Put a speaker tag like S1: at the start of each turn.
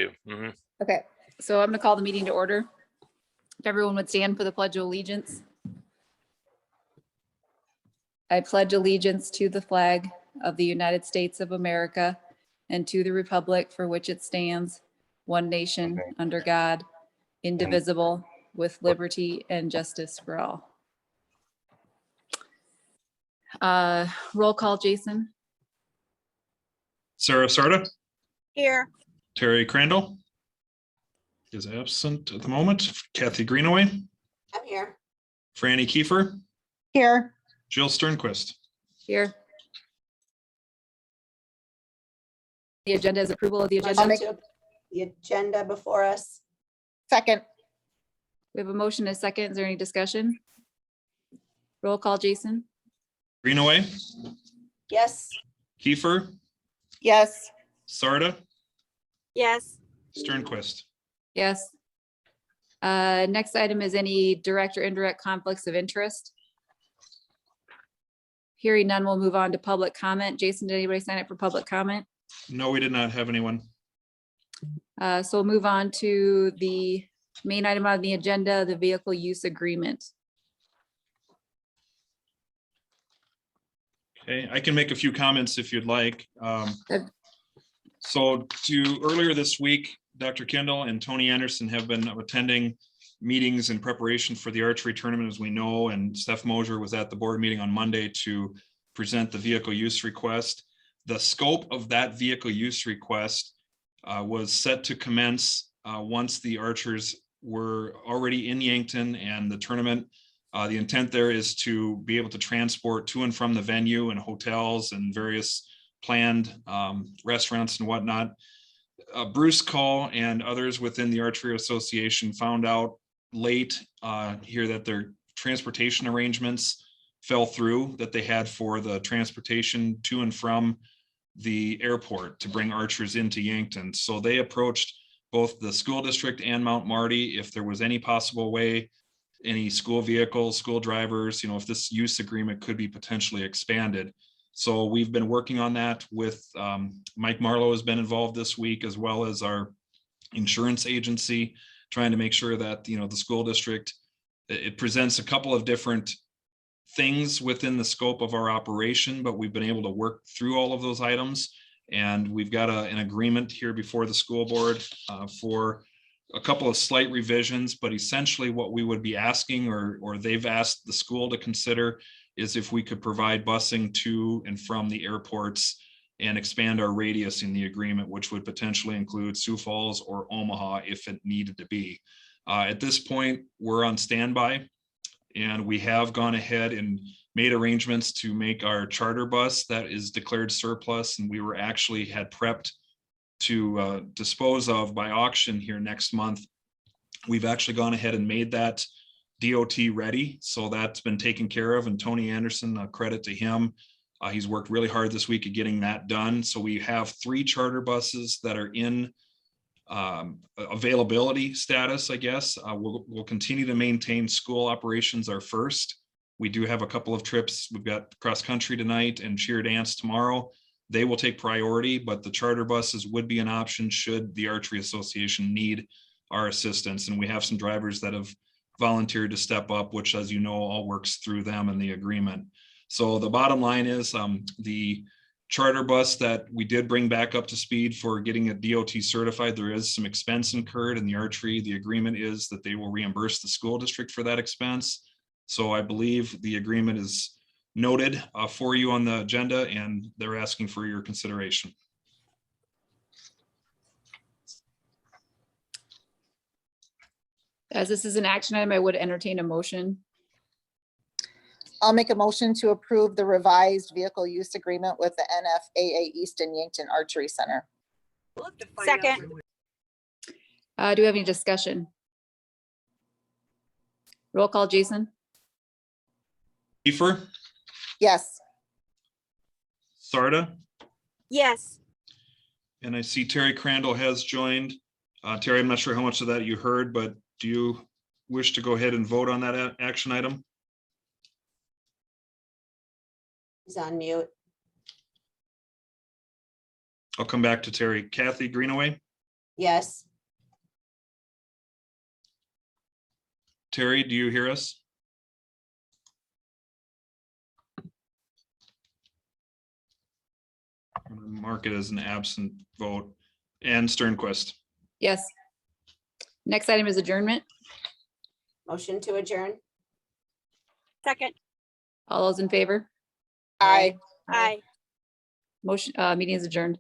S1: do. Mhm.
S2: Okay, so I'm going to call the meeting to order. If everyone would stand for the Pledge of Allegiance. I pledge allegiance to the flag of the United States of America and to the republic for which it stands, one nation, under God, indivisible, with liberty and justice for all. Roll call, Jason.
S3: Sarah Sarda,
S4: Here.
S3: Terry Crandall is absent at the moment. Kathy Greenaway,
S4: I'm here.
S3: Franny Kiefer,
S4: Here.
S3: Jill Sternquist.
S2: Here. The agenda is approval of the
S4: I'll
S2: agenda.
S4: make the agenda before us. Second.
S2: We have a motion and a second. Is there any discussion? Roll call, Jason.
S3: Greenaway,
S4: Yes.
S3: Kiefer,
S4: Yes.
S3: Sarda,
S4: Yes.
S3: Sternquist.
S2: Yes. Next item is any direct or indirect conflicts of interest. Hearing none, we'll move on to public comment. Jason, did anybody sign up for public comment?
S3: No, we did not have anyone.
S2: So we'll move on to the main item on the agenda, the vehicle use agreement.
S3: Okay, I can make a few comments if you'd like.
S2: Good.
S3: So earlier this week, Dr. Kendall and Tony Anderson have been attending meetings in preparation for the archery tournament, as we know, and Steph Mosier was at the board meeting on Monday to present the vehicle use request. The scope of that vehicle use request was set to commence once the archers were already in Yankton and the tournament. The intent there is to be able to transport to and from the venue and hotels and various planned restaurants and whatnot. Bruce Call and others within the Archery Association found out late here that their transportation arrangements fell through that they had for the transportation to and from the airport to bring archers into Yankton. So they approached both the school district and Mount Marty if there was any possible way, any school vehicles, school drivers, if this use agreement could be potentially expanded. So we've been working on that with Mike Marlowe has been involved this week, as well as our insurance agency, trying to make sure that, the school district, it presents a couple of different things within the scope of our operation, but we've been able to work through all of those items. And we've got an agreement here before the school board for a couple of slight revisions, but essentially what we would be asking, or they've asked the school to consider, is if we could provide busing to and from the airports and expand our radius in the agreement, which would potentially include Sioux Falls or Omaha if it needed to be. At this point, we're on standby, and we have gone ahead and made arrangements to make our charter bus that is declared surplus, and we were actually had prepped to dispose of by auction here next month. We've actually gone ahead and made that DOT ready, so that's been taken care of. And Tony Anderson, credit to him, he's worked really hard this week at getting that done. So we have 3 charter buses that are in availability status, I guess. We'll continue to maintain school operations are first. We do have a couple of trips. We've got cross country tonight and cheer dance tomorrow. They will take priority, but the charter buses would be an option should the Archery Association need our assistance. And we have some drivers that have volunteered to step up, which, as you know, all works through them and the agreement. So the bottom line is the charter bus that we did bring back up to speed for getting it DOT certified, there is some expense incurred in the archery. The agreement is that they will reimburse the school district for that expense. So I believe the agreement is noted for you on the agenda, and they're asking for your consideration.
S2: As this is an action item, I would entertain a motion.
S5: I'll make a motion to approve the revised vehicle use agreement with the NFAA Easton Yankton Archery Center.
S4: Second.
S2: Do we have any discussion? Roll call, Jason.
S3: Kiefer,
S5: Yes.
S3: Sarda,
S4: Yes.
S3: and I see Terry Crandall has joined. Terry, I'm not sure how much of that you heard, but do you wish to go ahead and vote on that action item?
S4: He's on mute.
S3: I'll come back to Terry. Kathy Greenaway,
S4: Yes.
S3: Terry, do you hear us? I'm gonna mark it as an absent vote. And Sternquist.
S2: Yes. Next item is adjournment.
S4: Motion to adjourn.
S1: Second.
S2: All those in favor?
S5: Aye.
S1: Aye.
S2: Motion, meeting is adjourned.